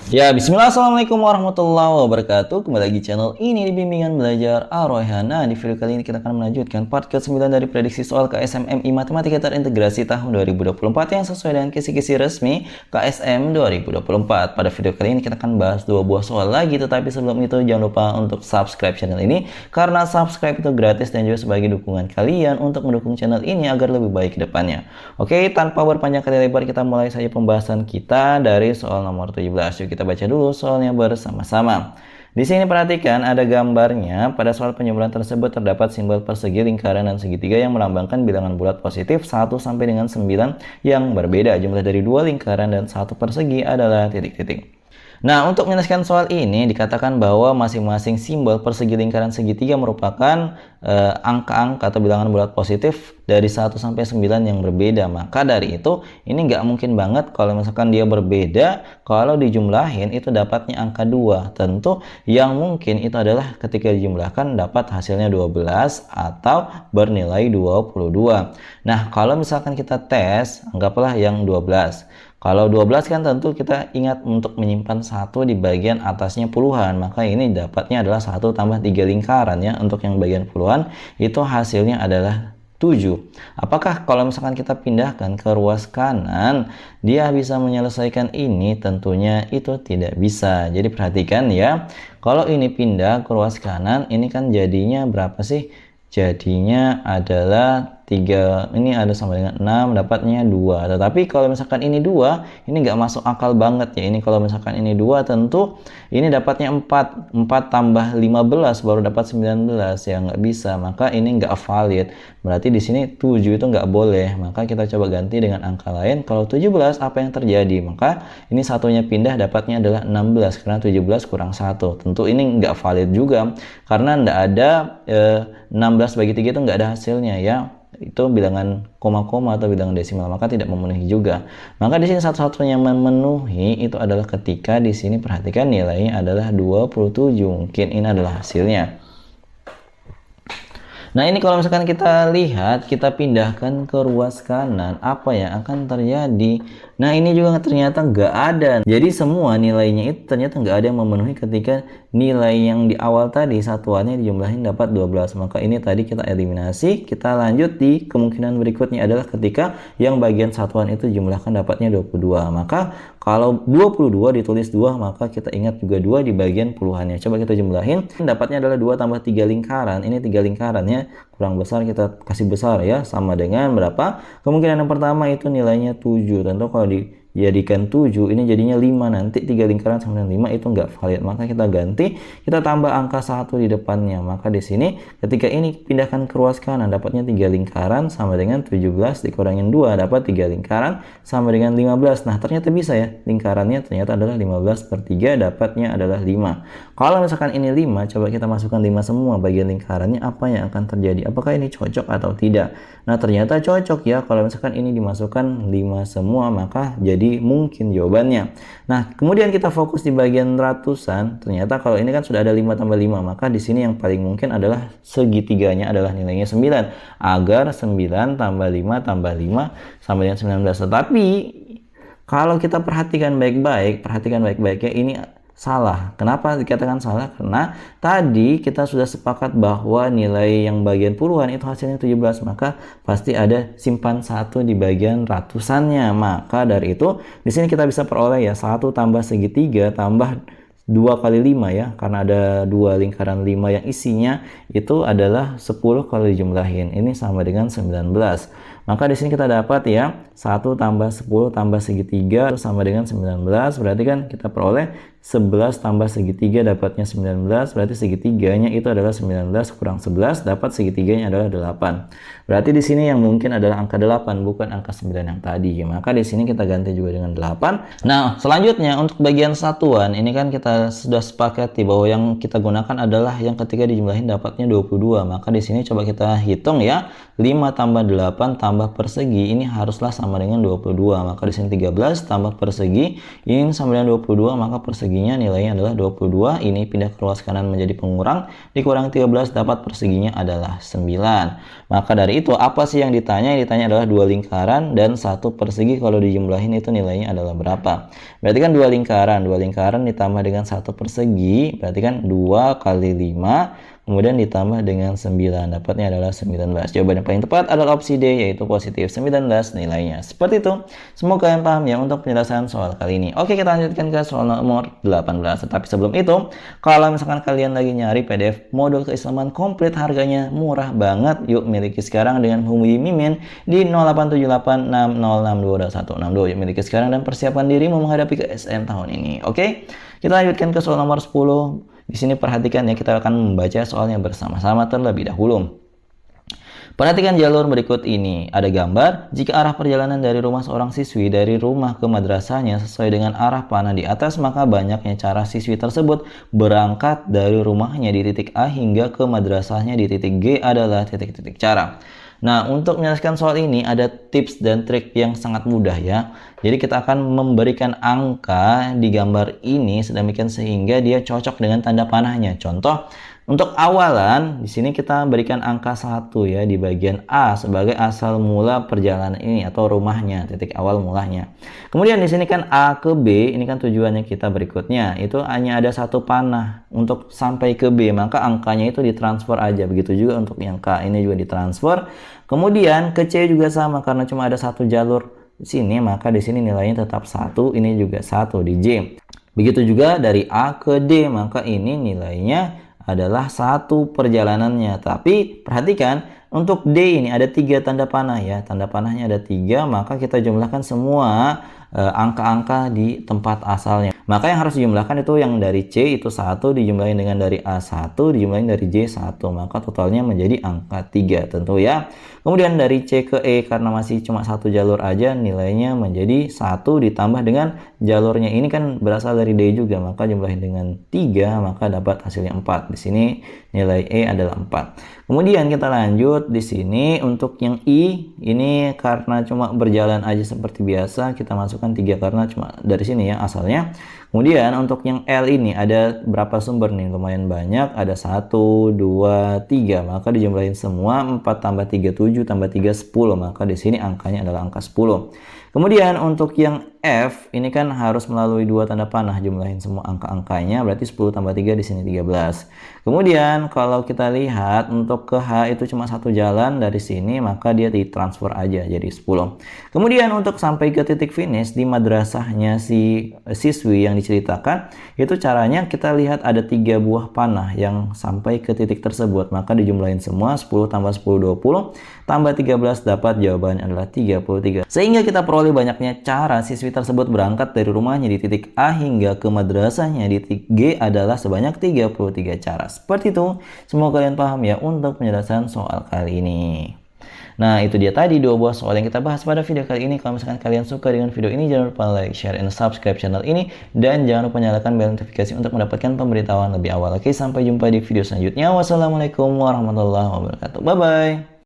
Ya, bismillah, assalamualaikum warahmatullahi wabarakatuh. Kembali lagi channel ini di Bimbingan Belajar Ar-Rayhan. Nah, di video kali ini kita akan melanjutkan part ke-9 dari prediksi soal KSMMI Matematika Terintegrasi tahun 2024 yang sesuai dengan kisi-kisi resmi KSM 2024. Pada video kali ini kita akan bahas dua buah soal lagi, tetapi sebelum itu jangan lupa untuk subscribe channel ini, karena subscribe itu gratis dan juga sebagai dukungan kalian untuk mendukung channel ini agar lebih baik ke depannya. Oke, tanpa berpanjang kali lebar, kita mulai saja pembahasan kita dari soal nomor 17. Yuk kita baca dulu soalnya bersama-sama. Di sini perhatikan ada gambarnya. Pada soal penyebelahan tersebut terdapat simbol persegi, lingkaran, dan segitiga yang melambangkan bilangan bulat positif 1 sampai dengan 9 yang berbeda. Jumlah dari dua lingkaran dan satu persegi adalah titik-titik. Nah, untuk menyelesaikan soal ini dikatakan bahwa masing-masing simbol persegi, lingkaran, segitiga merupakan angka-angka atau bilangan bulat positif dari 1 sampai 9 yang berbeda. Maka dari itu ini nggak mungkin banget kalau misalkan dia berbeda, kalau dijumlahin itu dapatnya angka 2. Tentu yang mungkin itu adalah ketika dijumlahkan dapat hasilnya 12 atau bernilai 22. Nah, kalau misalkan kita tes, anggaplah yang 12. Kalau 12 kan tentu kita ingat untuk menyimpan 1 di bagian atasnya puluhan, maka ini dapatnya adalah 1 tambah 3 lingkaran ya. Untuk yang bagian puluhan itu hasilnya adalah 7. Apakah kalau misalkan kita pindahkan ke ruas kanan dia bisa menyelesaikan ini? Tentunya itu tidak bisa. Jadi perhatikan ya, kalau ini pindah ke ruas kanan ini kan jadinya berapa sih? Jadinya adalah 3, ini ada sama dengan 6, dapatnya 2. Tetapi kalau misalkan ini 2, ini nggak masuk akal banget ya. Ini kalau misalkan ini 2, tentu ini dapatnya 4. 4 tambah 15 baru dapat 19, ya nggak bisa. Maka ini nggak valid. Berarti di sini 7 itu nggak boleh. Maka kita coba ganti dengan angka lain. Kalau 17, apa yang terjadi? Maka ini satunya pindah, dapatnya adalah 16, karena 17 kurang 1. Tentu ini nggak valid juga, karena nggak ada 16 bagi 3 itu nggak ada hasilnya ya. Itu bilangan koma-koma atau bilangan desimal, maka tidak memenuhi juga. Maka di sini satu-satunya memenuhi itu adalah ketika di sini perhatikan nilainya adalah 27. Mungkin ini adalah hasilnya. Nah, ini kalau misalkan kita lihat, kita pindahkan ke ruas kanan, apa yang akan terjadi? Nah, ini juga ternyata nggak ada. Jadi semua nilainya itu ternyata nggak ada yang memenuhi ketika nilai yang di awal tadi satuannya dijumlahin dapat 12. Maka ini tadi kita eliminasi. Kita lanjut di kemungkinan berikutnya adalah ketika yang bagian satuan itu jumlahkan dapatnya 22. Maka kalau 22 ditulis 2, maka kita ingat juga 2 di bagian puluhannya. Coba kita jumlahin, dapatnya adalah 2 tambah 3 lingkaran. Ini 3 lingkarannya kurang besar, kita kasih besar ya, sama dengan berapa? Kemungkinan yang pertama itu nilainya 7. Tentu kalau dijadikan 7 ini jadinya 5, nanti 3 lingkaran sama dengan 5 itu enggak valid. Maka kita ganti, kita tambah angka 1 di depannya. Maka di sini ketika ini pindahkan ke ruas kanan dapatnya 3 lingkaran sama dengan 17 dikurangin 2 dapat 3 lingkaran sama dengan 15. Nah, ternyata bisa ya, lingkarannya ternyata adalah 15 per 3, dapatnya adalah 5. Kalau misalkan ini 5, coba kita masukkan 5 semua bagian lingkarannya, apa yang akan terjadi? Apakah ini cocok atau tidak? Nah, ternyata cocok ya. Kalau misalkan ini dimasukkan 5 semua, maka jadi mungkin jawabannya. Nah, kemudian kita fokus di bagian ratusan. Ternyata kalau ini kan sudah ada 5 tambah 5, maka di sini yang paling mungkin adalah segitiganya adalah nilainya 9. Agar 9 tambah 5 tambah 5 sama dengan 19. Tetapi kalau kita perhatikan baik-baik ya, ini salah. Kenapa dikatakan salah? Karena tadi kita sudah sepakat bahwa nilai yang bagian puluhan itu hasilnya 17, maka pasti ada simpan 1 di bagian ratusannya. Maka dari itu di sini kita bisa peroleh ya, 1 tambah segitiga tambah 2 kali 5 ya, karena ada 2 lingkaran 5 yang isinya itu adalah 10 kalau dijumlahin. Ini sama dengan 19. Maka di sini kita dapat ya, 1 tambah 10 tambah segitiga sama dengan 19. Berarti kan kita peroleh 11 tambah segitiga dapatnya 19. Berarti segitiganya itu adalah 19 kurang 11, dapat segitiganya adalah 8. Berarti di sini yang mungkin adalah angka 8, bukan angka 9 yang tadi. Maka di sini kita ganti juga dengan 8. Nah, selanjutnya untuk bagian satuan, ini kan kita sudah sepakati bahwa yang kita gunakan adalah yang ketika dijumlahin dapatnya 22. Maka di sini coba kita hitung ya, 5 tambah 8 tambah tambah persegi ini haruslah sama dengan 22. Maka di sini 13 tambah persegi ini sama dengan 22, maka perseginya nilainya adalah 22. Ini pindah ke ruas kanan menjadi pengurang, dikurang 13 dapat perseginya adalah 9. Maka dari itu apa sih yang ditanya? Yang ditanya adalah 2 lingkaran dan 1 persegi. Kalau dijumlahin itu nilainya adalah berapa? Berarti kan 2 lingkaran ditambah dengan 1 persegi, berarti kan 2 kali 5 kemudian ditambah dengan 9, dapatnya adalah 19. Jawaban yang paling tepat adalah opsi D, yaitu positif 19 nilainya. Seperti itu. Semoga kalian paham ya untuk penjelasan soal kali ini. Oke, kita lanjutkan ke soal nomor 18. Tetapi sebelum itu, kalau misalkan kalian lagi nyari PDF modul keislaman komplit, harganya murah banget, yuk miliki sekarang dengan hubungi Mimin di 087860622162. Yuk miliki sekarang dan persiapkan dirimu menghadapi KSM tahun ini. Oke, kita lanjutkan ke soal nomor 10. Di sini perhatikan ya, kita akan membaca soalnya bersama-sama terlebih dahulu. Perhatikan jalur berikut ini. Ada gambar, jika arah perjalanan dari rumah seorang siswi dari rumah ke madrasahnya sesuai dengan arah panah di atas, maka banyaknya cara siswi tersebut berangkat dari rumahnya di titik A hingga ke madrasahnya di titik G adalah titik-titik cara. Nah, untuk menyelesaikan soal ini ada tips dan trik yang sangat mudah ya. Jadi kita akan memberikan angka di gambar ini sedemikian sehingga dia cocok dengan tanda panahnya. Contoh, untuk awalan di sini kita berikan angka 1 ya di bagian A sebagai asal mula perjalanan ini atau rumahnya, titik awal mulanya. Kemudian di sini kan A ke B, ini kan tujuannya kita berikutnya. Itu hanya ada 1 panah untuk sampai ke B, maka angkanya itu ditransfer aja. Begitu juga untuk yang K, ini juga ditransfer. Kemudian ke C juga sama, karena cuma ada 1 jalur di sini, maka di sini nilainya tetap 1, ini juga 1 di J. Begitu juga dari A ke D, maka ini nilainya adalah 1 perjalanannya. Tapi perhatikan untuk D ini ada 3 tanda panah ya. Tanda panahnya ada 3, maka kita jumlahkan semua angka-angka di tempat asalnya. Maka yang harus dijumlahkan itu yang dari C itu 1 dijumlahin dengan dari A1 dijumlahin dari J1, maka totalnya menjadi angka 3 tentu ya. Kemudian dari C ke E karena masih cuma 1 jalur aja, nilainya menjadi 1 ditambah dengan jalurnya ini kan berasal dari D juga, maka jumlahin dengan 3 maka dapat hasilnya 4. Di sini nilai E adalah 4. Kemudian kita lanjut di sini untuk yang I ini karena cuma berjalan aja seperti biasa, kita masukkan 3 karena cuma dari sini ya asalnya. Kemudian untuk yang L ini ada berapa sumber nih? Lumayan banyak, ada 1, 2, 3. Maka dijumlahin semua, 4 tambah 3, 7 tambah 3, 10. Maka di sini angkanya adalah angka 10. Kemudian untuk yang F ini kan harus melalui 2 tanda panah, jumlahin semua angka-angkanya, berarti 10 tambah 3 di sini 13. Kemudian kalau kita lihat untuk ke H itu cuma 1 jalan dari sini, maka dia ditransfer aja jadi 10. Kemudian untuk sampai ke titik finish di madrasahnya si siswi yang diceritakan, itu caranya kita lihat ada 3 buah panah yang sampai ke titik tersebut, maka dijumlahin semua, 10 tambah 10 20 tambah 13, dapat jawabannya adalah 33. Sehingga kita peroleh banyaknya cara siswi tersebut berangkat dari rumahnya di titik A hingga ke madrasahnya di titik G adalah sebanyak 33 cara. Seperti itu. Semoga kalian paham ya untuk penjelasan soal kali ini. Nah, itu dia tadi 2 buah soal yang kita bahas pada video kali ini. Kalau misalkan kalian suka dengan video ini, jangan lupa like, share, and subscribe channel ini. Dan jangan lupa nyalakan bel notifikasi untuk mendapatkan pemberitahuan lebih awal. Oke, sampai jumpa di video selanjutnya. Wassalamualaikum warahmatullahi wabarakatuh. Bye-bye.